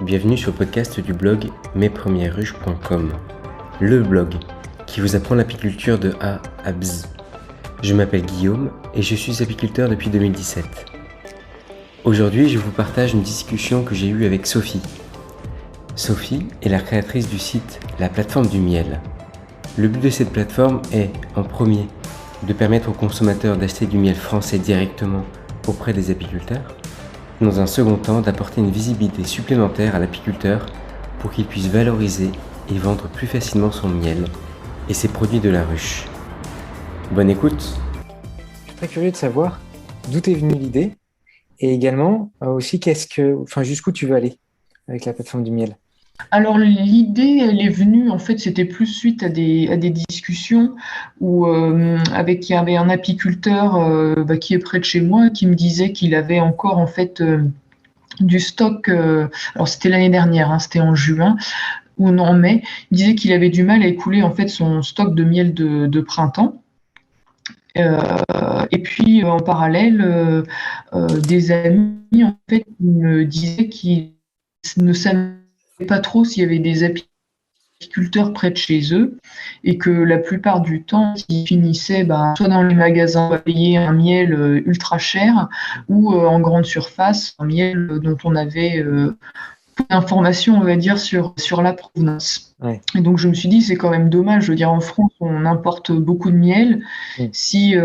bienvenue sur le podcast du blog mespremieresruches.com, le blog qui vous apprend l'apiculture de A à Z. Je m'appelle Guillaume et je suis apiculteur depuis 2017. Aujourd'hui, je vous partage une discussion que j'ai eue avec Sophie. Sophie est la créatrice du site La Plateforme du Miel. Le but de cette plateforme est, en premier, de permettre aux consommateurs d'acheter du miel français directement auprès des apiculteurs. Dans un second temps, d'apporter une visibilité supplémentaire à l'apiculteur pour qu'il puisse valoriser et vendre plus facilement son miel et ses produits de la ruche. Bonne écoute! Je suis très curieux de savoir d'où t'es venue l'idée et également aussi jusqu'où tu veux aller avec la plateforme du miel. Alors l'idée, elle est venue, en fait, c'était plus suite à des discussions où il y avait un apiculteur qui est près de chez moi qui me disait qu'il avait encore en fait du stock. Alors c'était l'année dernière, c'était en juin ou en mai. Il disait qu'il avait du mal à écouler en fait son stock de miel de printemps. Et puis en parallèle, des amis en fait me disaient qu'ils ne savaient pas trop s'il y avait des apiculteurs près de chez eux et que la plupart du temps, ils finissaient soit dans les magasins à payer un miel ultra cher ou en grande surface, un miel dont on avait peu d'informations, on va dire, sur la provenance. Ouais. Et donc je me suis dit, c'est quand même dommage, je veux dire, en France, on importe beaucoup de miel. Si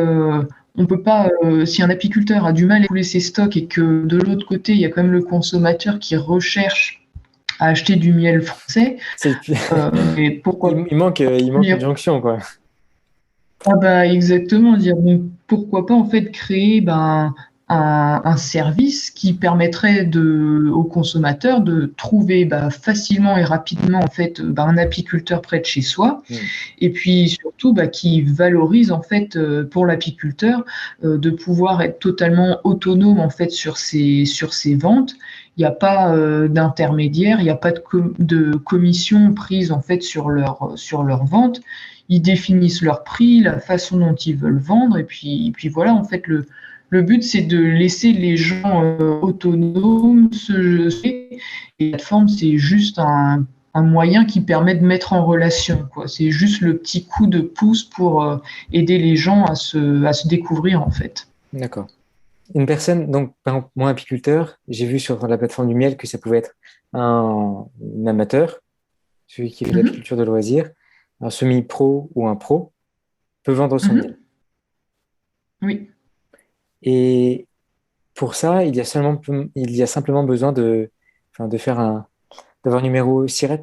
on peut pas, si un apiculteur a du mal à écouler ses stocks et que de l'autre côté, il y a quand même le consommateur qui recherche à acheter du miel français. Et pourquoi il manque une jonction, quoi. Exactement, dire pourquoi pas en fait créer un service qui permettrait aux consommateurs de trouver facilement et rapidement en fait un apiculteur près de chez soi, et puis surtout qui valorise en fait pour l'apiculteur de pouvoir être totalement autonome en fait sur ses ventes. Il n'y a pas d'intermédiaire, il n'y a pas de commission prise en fait sur leur vente. Ils définissent leur prix, la façon dont ils veulent vendre, et puis voilà, en fait, le but, c'est de laisser les gens autonomes et la plateforme, c'est juste un moyen qui permet de mettre en relation, quoi. C'est juste le petit coup de pouce pour aider les gens à se découvrir, en fait. D'accord. Une personne, donc par exemple, moi apiculteur, j'ai vu sur la plateforme du miel que ça pouvait être un amateur, celui qui fait de l'apiculture de loisirs, un semi-pro ou un pro peut vendre son miel. Oui. Et pour ça, il y a simplement besoin d'avoir un numéro SIRET,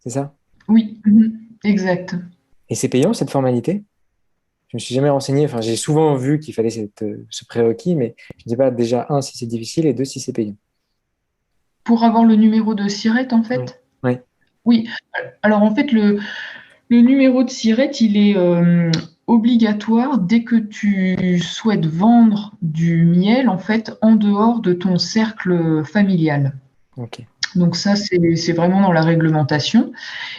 c'est ça? Oui, exact. Et c'est payant cette formalité? Je me suis jamais renseigné. Enfin, j'ai souvent vu qu'il fallait ce prérequis, mais je ne sais pas déjà, un, si c'est difficile, et deux, si c'est payant. Pour avoir le numéro de SIRET, en fait? Oui. Oui. Alors, en fait, le numéro de SIRET, il est obligatoire dès que tu souhaites vendre du miel, en fait, en dehors de ton cercle familial. Ok. Donc ça, c'est vraiment dans la réglementation.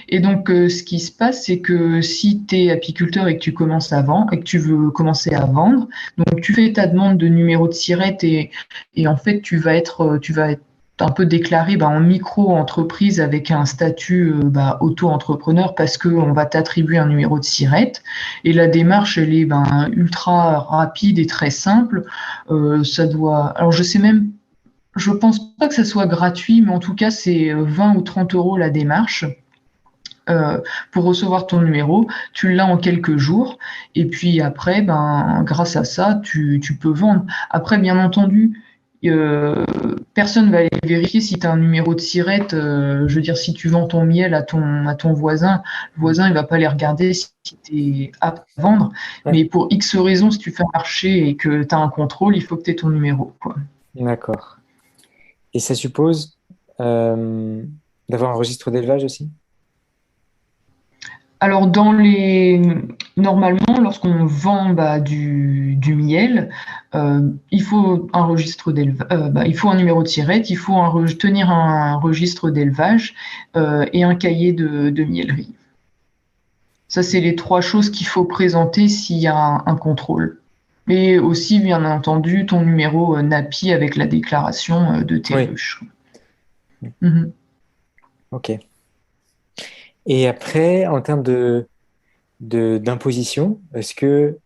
Et donc, ce qui se passe, c'est que si tu es apiculteur et que tu commences à vendre, et que tu veux commencer à vendre, donc tu fais ta demande de numéro de SIRET et en fait, tu vas être un peu déclaré en micro-entreprise avec un statut auto-entrepreneur parce qu'on va t'attribuer un numéro de SIRET. Et la démarche, elle est ultra rapide et très simple. Alors je pense pas que ça soit gratuit, mais en tout cas, c'est 20 ou 30 euros la démarche. Pour recevoir ton numéro, tu l'as en quelques jours, et puis après, grâce à ça, tu peux vendre. Après, bien entendu, personne ne va aller vérifier si tu as un numéro de SIRET. Je veux dire, si tu vends ton miel à ton voisin, le voisin il va pas aller regarder si tu es apte à vendre. Ouais. Mais pour X raisons, si tu fais un marché et que tu as un contrôle, il faut que tu aies ton numéro, quoi. D'accord. Et ça suppose d'avoir un registre d'élevage aussi? Alors, normalement, lorsqu'on vend du miel, il faut un registre il faut un numéro de SIRET, il faut tenir un registre d'élevage et un cahier de miellerie. Ça, c'est les trois choses qu'il faut présenter s'il y a un contrôle. Et aussi, bien entendu, ton numéro NAPI avec la déclaration de tes ruches. Ok. Et après, en termes d'imposition, est-ce que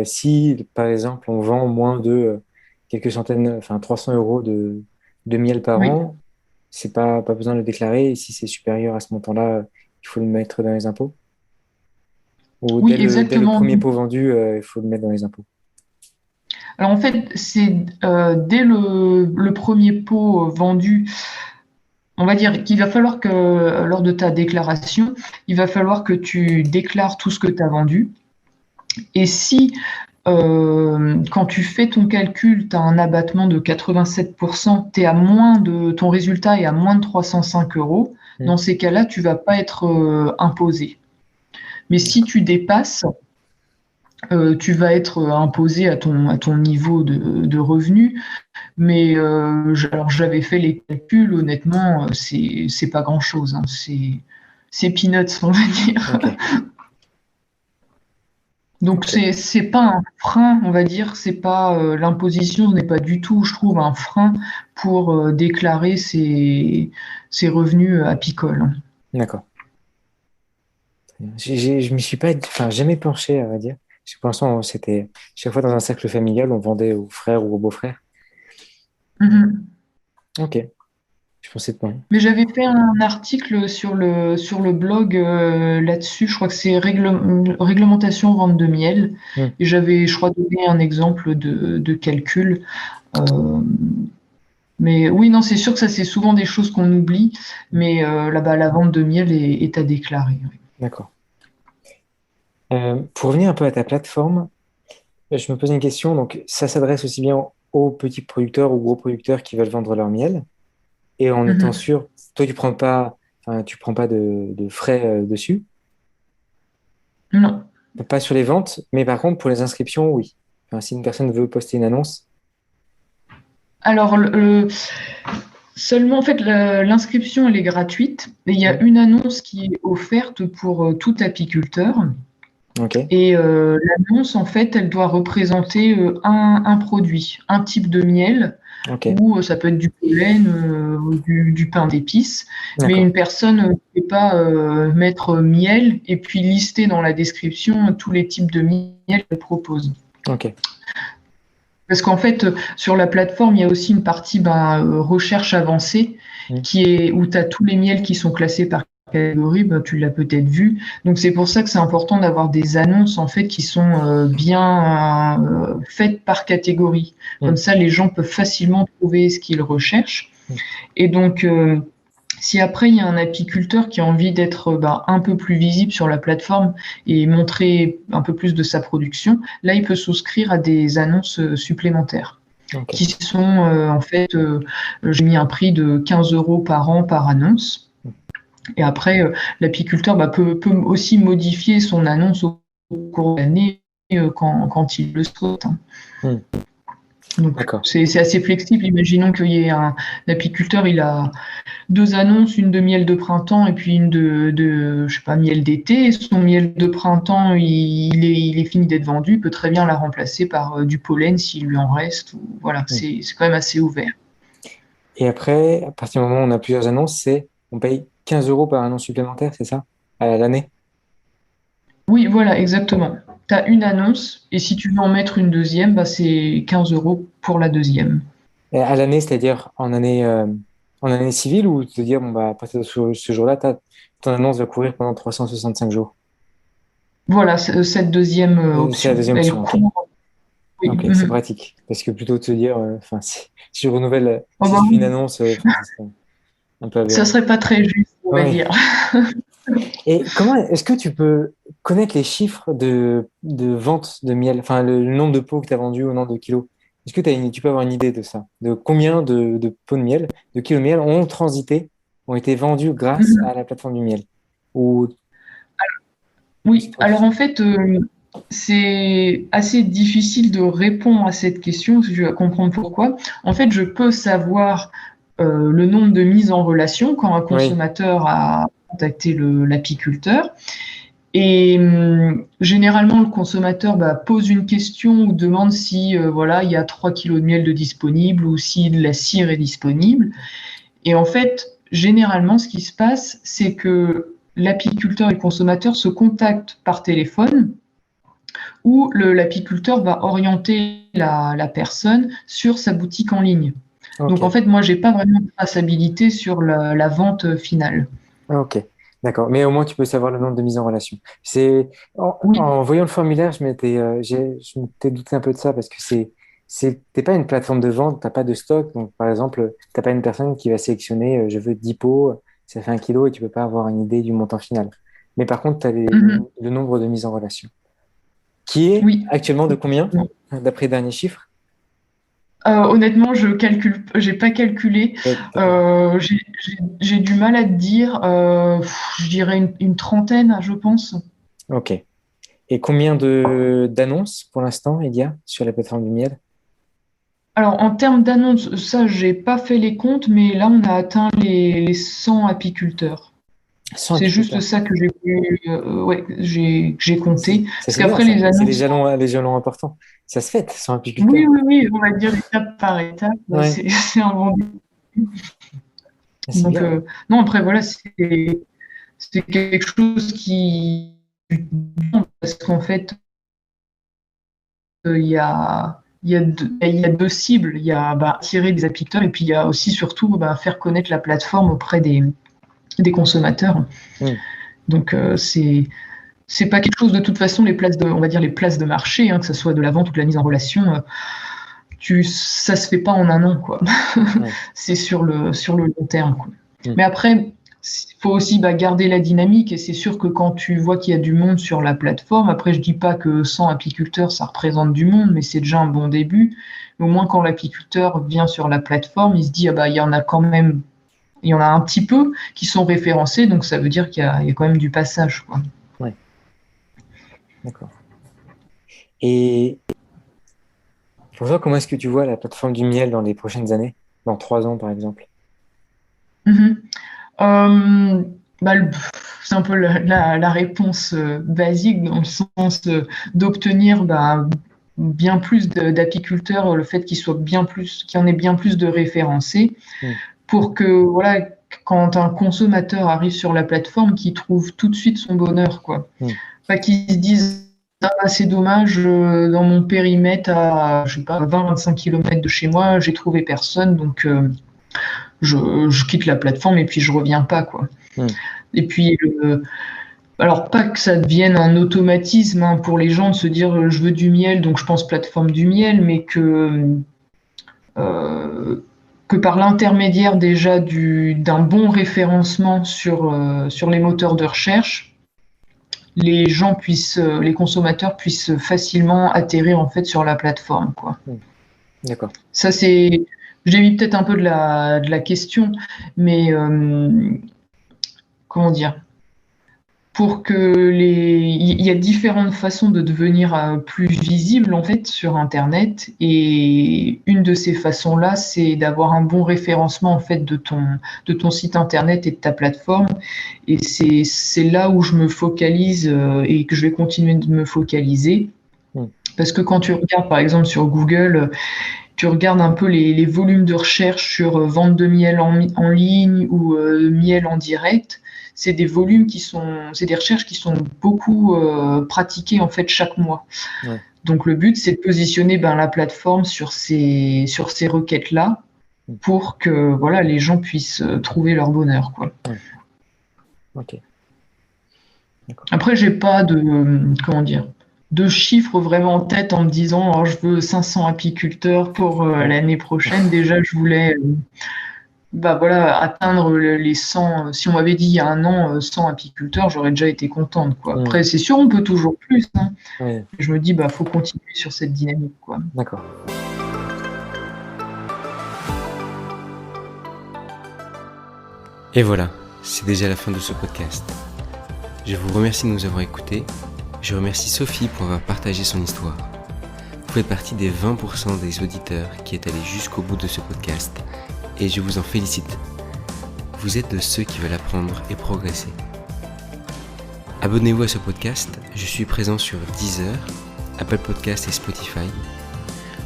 si, par exemple, on vend moins de quelques centaines, enfin 300 euros de miel par Oui, an, c'est pas besoin de le déclarer. Et si c'est supérieur à ce montant-là, il faut le mettre dans les impôts? Ou oui, dès le exactement. premier pot vendu, il faut le mettre dans les impôts? Alors en fait, c'est dès le premier pot vendu, on va dire qu'il va falloir que lors de ta déclaration, il va falloir que tu déclares tout ce que tu as vendu. Et si quand tu fais ton calcul, tu as un abattement de 87%, ton résultat est à moins de 305 euros, Hmm. dans ces cas-là, tu ne vas pas être imposé. Mais si tu dépasses, tu vas être imposé à ton niveau de revenu. Mais alors j'avais fait les calculs, honnêtement, c'est pas grand-chose. Hein. C'est peanuts, on va dire. Ok, Donc ok, c'est pas un frein, on va dire, c'est pas l'imposition n'est pas du tout, je trouve, un frein pour déclarer ses revenus apicoles. d'accord. Je m'y suis pas, enfin, jamais penché, à vrai dire. Parce que pour l'instant, c'était chaque fois dans un cercle familial, on vendait aux frères ou aux beaux-frères. Mhm. Ok, je pensais pas. Mais j'avais fait un article sur le blog là-dessus, je crois que c'est réglementation vente de miel, Hmm. et j'avais, je crois, donné un exemple de calcul. Euh, mais oui, non, c'est sûr que ça, c'est souvent des choses qu'on oublie, mais là-bas, la vente de miel est à déclarer. Oui. D'accord. Pour revenir un peu à ta plateforme, je me pose une question. Donc, ça s'adresse aussi bien aux petits producteurs ou gros producteurs qui veulent vendre leur miel. Et en étant Mhm. sûr, toi, tu prends pas de frais dessus. Non. Pas sur les ventes, mais par contre, pour les inscriptions, oui. Enfin, si une personne veut poster une annonce, Alors, seulement, en fait, l'inscription, elle est gratuite. Et il y hmm, a une annonce qui est offerte pour tout apiculteur. ok, Et l'annonce, en fait, elle doit représenter un produit, un type de miel, ok, ou ça peut être du pollen, ou du pain d'épices. Mais d'accord, une personne ne peut pas mettre miel et puis lister dans la description tous les types de miel qu'elle propose. ok, Parce qu'en fait, sur la plateforme, il y a aussi une partie recherche avancée hmm, qui est où tu as tous les miels qui sont classés par catégorie, tu l'as peut-être vu. Donc c'est pour ça que c'est important d'avoir des annonces en fait qui sont bien faites par catégorie. Comme hmm, ça, les gens peuvent facilement trouver ce qu'ils recherchent. hmm, Et donc si après il y a un apiculteur qui a envie d'être un peu plus visible sur la plateforme et montrer un peu plus de sa production, là il peut souscrire à des annonces supplémentaires ok, qui sont en fait, j'ai mis un prix de 15 euros par an par annonce. hmm, Et après, l'apiculteur peut aussi modifier son annonce au cours de l'année quand il le souhaite. Hein. hmm, Donc d'accord, c'est assez flexible. Imaginons qu'il y ait un apiculteur, il a deux annonces, une de miel de printemps et puis une je sais pas, miel d'été. Son miel de printemps, il est fini d'être vendu, il peut très bien la remplacer par du pollen s'il lui en reste. Voilà, hmm. c'est quand même assez ouvert. Et après, à partir du moment où on a plusieurs annonces, on paye 15 euros par annonce supplémentaire, c'est ça? À l'année? Oui, voilà, exactement. Tu as une annonce et si tu veux en mettre une deuxième, c'est 15 euros pour la deuxième. Et à l'année, c'est-à-dire en année civile ou te dire, bon, bah, à partir de ce jour-là, ton annonce va courir pendant 365 jours. Voilà, cette deuxième C'est la option. deuxième Elle option, ok. court. Oui. Ok, c'est Mhm. pratique. Parce que plutôt de se dire, enfin, si je renouvelle, Oh si bah je fais une oui, annonce, enfin, ça serait un peu ça aberrant. serait pas très juste, on va Ouais. dire. Et comment est-ce que tu peux connaître les chiffres de vente de miel, enfin le nombre de pots que tu as vendus au nombre de kilos? Est-ce que tu peux avoir une idée de ça? De combien de pots de miel, de kilos de miel ont transité, ont été vendus grâce Mhm. à la plateforme du miel? Ou Oui, alors en fait, c'est assez difficile de répondre à cette question, je vais comprendre pourquoi. En fait, je peux savoir le nombre de mises en relation quand un oui, consommateur a contacté l'apiculteur. Et généralement, le consommateur pose une question ou demande si voilà, il y a 3 kilos de miel de disponible ou si de la cire est disponible. Et en fait, généralement, ce qui se passe, c'est que l'apiculteur et le consommateur se contactent par téléphone, où l'apiculteur va orienter la personne sur sa boutique en ligne. Ok. Donc en fait, moi, j'ai pas vraiment de traçabilité sur la vente finale. Ok, d'accord. Mais au moins, tu peux savoir le nombre de mises en relation. C'est Oui. en voyant le formulaire, je m'étais douté un peu de ça parce que t'es pas une plateforme de vente, t'as pas de stock. Donc, par exemple, t'as pas une personne qui va sélectionner, je veux 10 pots, ça fait 1 kilo et tu peux pas avoir une idée du montant final. Mais par contre, Mhm. le nombre de mises en relation, qui est Oui. actuellement de combien, d'après les derniers chiffres? Honnêtement, j'ai pas calculé. D'accord. J'ai du mal à te dire. Je dirais une trentaine, je pense. Ok. Et combien d'annonces pour l'instant il y a sur la plateforme du miel? Alors, en termes d'annonces, ça, j'ai pas fait les comptes, mais là, on a atteint les 100 apiculteurs. 100 C'est juste apiculteurs. ça que ouais, j'ai compté. Ça, Parce c'est bien, qu'après, ça. les C'est annonces. les jalons importants. Ça se fait, 100 Oui, apiculteurs. oui, oui, on va dire étape par étape. Ouais, C'est un bon début. c'est Donc, bien. non, après, voilà, c'est quelque chose qui. Parce qu'en fait, il y a deux cibles. Il y a attirer des apiculteurs et puis il y a aussi surtout faire connaître la plateforme auprès des consommateurs. Hmm. Donc c'est pas quelque chose de toute façon on va dire les places de marché, hein, que ce soit de la vente ou de la mise en relation, ça se fait pas en un an quoi. Ouais. C'est sur le long terme quoi. Hmm. Mais après il faut aussi garder la dynamique et c'est sûr que quand tu vois qu'il y a du monde sur la plateforme, après je dis pas que 100 apiculteurs ça représente du monde, mais c'est déjà un bon début. Mais au moins quand l'apiculteur vient sur la plateforme, il se dit il y en a quand même, il y en a un petit peu qui sont référencés, donc ça veut dire qu'il y a quand même du passage quoi. Ouais, d'accord. Et pour toi, comment est-ce que tu vois la plateforme du miel dans les prochaines années? Dans 3 ans, par exemple? Mhm. Euh, bah, c'est un peu la réponse basique dans le sens d'obtenir bien plus d'apiculteurs, le fait qu'il y en ait bien plus de référencés, Hmm. pour que voilà, quand un consommateur arrive sur la plateforme, qu'il trouve tout de suite son bonheur, quoi. Hmm. Pas qu'il se dise ah, c'est dommage, dans mon périmètre à je sais pas 20-25 km de chez moi, j'ai trouvé personne, donc je quitte la plateforme et puis je reviens pas, quoi. Hmm. Et puis, alors pas que ça devienne un automatisme hein, pour les gens de se dire je veux du miel, donc je pense plateforme du miel, mais euh, que par l'intermédiaire déjà d'un bon référencement sur les moteurs de recherche, les consommateurs puissent facilement atterrir en fait sur la plateforme, quoi. Hmm. D'accord. Ça c'est, j'ai mis peut-être un peu de la question, mais comment dire? Pour que il y a différentes façons de devenir plus visible en fait sur Internet et une de ces façons-là, c'est d'avoir un bon référencement en fait de ton site Internet et de ta plateforme et c'est là où je me focalise et que je vais continuer de me focaliser Hmm. parce que quand tu regardes par exemple sur Google, tu regardes un peu les volumes de recherche sur vente de miel en ligne ou miel en direct, c'est des c'est des recherches qui sont beaucoup pratiquées en fait chaque mois. Ouais. Donc le but, c'est de positionner la plateforme sur ces requêtes-là Hmm. pour que voilà, les gens puissent trouver leur bonheur, quoi. Ouais. Ok. D'accord. Après, j'ai pas comment dire, de chiffres vraiment en tête en me disant oh, je veux 500 apiculteurs pour Ouais. l'année prochaine. Déjà, je voulais voilà, atteindre les 100. Si on m'avait dit il y a un an 100 apiculteurs, j'aurais déjà été contente, quoi. Hmm. Après, c'est sûr, on peut toujours plus, hein. Ouais. Je me dis faut continuer sur cette dynamique, quoi. D'accord. Et voilà, c'est déjà la fin de ce podcast. Je vous remercie de nous avoir écoutés. Je remercie Sophie pour avoir partagé son histoire. Vous faites partie des 20% des auditeurs qui est allé jusqu'au bout de ce podcast et je vous en félicite. Vous êtes de ceux qui veulent apprendre et progresser. Abonnez-vous à ce podcast, je suis présent sur Deezer, Apple Podcast et Spotify.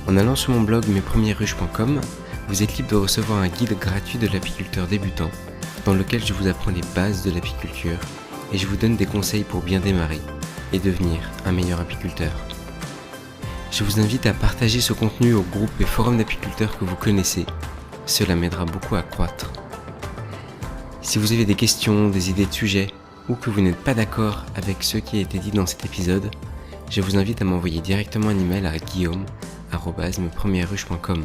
En allant sur mon blog mespremiersruches.com, vous êtes libre de recevoir un guide gratuit de l'apiculteur débutant dans lequel je vous apprends les bases de l'apiculture et je vous donne des conseils pour bien démarrer et devenir un meilleur apiculteur. Je vous invite à partager ce contenu au groupe et forum d'apiculteurs que vous connaissez. Cela m'aidera beaucoup à croître. Si vous avez des questions, des idées de sujets ou que vous n'êtes pas d'accord avec ce qui a été dit dans cet épisode, je vous invite à m'envoyer directement un email à guillaume@mespremieresruches.com.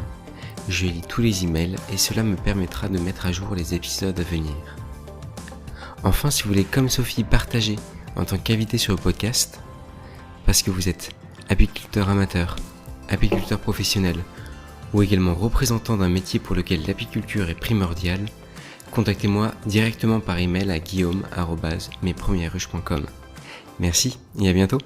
Je lis tous les emails et cela me permettra de mettre à jour les épisodes à venir. Enfin, si vous voulez comme Sophie partager en tant qu'invité sur le podcast, parce que vous êtes apiculteur amateur, apiculteur professionnel ou également représentant d'un métier pour lequel l'apiculture est primordiale, contactez-moi directement par email à guillaume@mespremieresruches.com. Merci et à bientôt.